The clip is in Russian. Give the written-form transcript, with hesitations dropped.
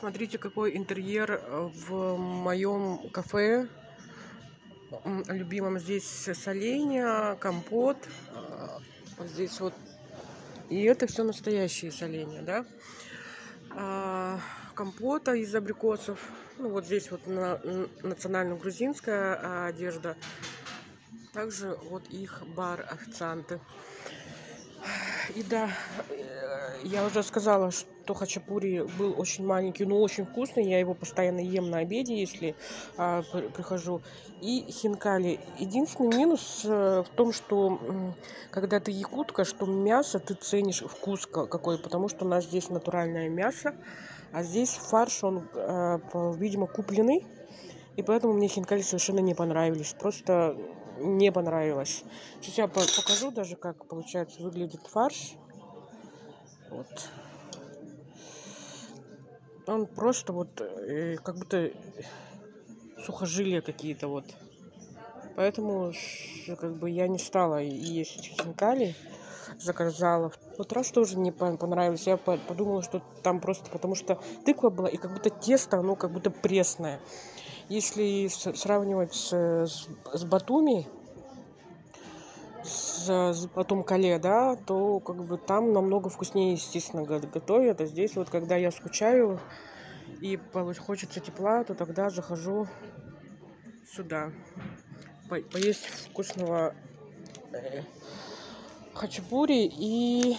Смотрите, какой интерьер в моем кафе любимом. Здесь соленья, компот. Вот здесь вот. И это все настоящие соленья, да? Компота из абрикосов. Ну, вот здесь вот национально-грузинская одежда. Также вот их бар, официанты. И да, я уже сказала, что хачапури был очень маленький, но очень вкусный. Я его постоянно ем на обеде, если прихожу. И хинкали. Единственный минус в том, что когда ты якутка, что мясо ты ценишь вкус какой, потому что у нас здесь натуральное мясо, а здесь фарш, он, видимо, купленный. И поэтому мне хинкали совершенно не понравились. Просто не понравилось. Сейчас я покажу даже, как, получается, выглядит фарш. Вот. Он просто вот как будто сухожилия какие-то вот. Поэтому как бы я не стала есть хинкали. Заказала. Вот раз тоже не понравилось. Я подумала, что там просто потому что тыква была, и как будто тесто, оно как будто пресное. Если сравнивать с Батуми, с Батум-Кале, да, то как бы там намного вкуснее, естественно, готовят. А здесь вот, когда я скучаю и хочется тепла, то тогда захожу сюда поесть вкусного хачапури и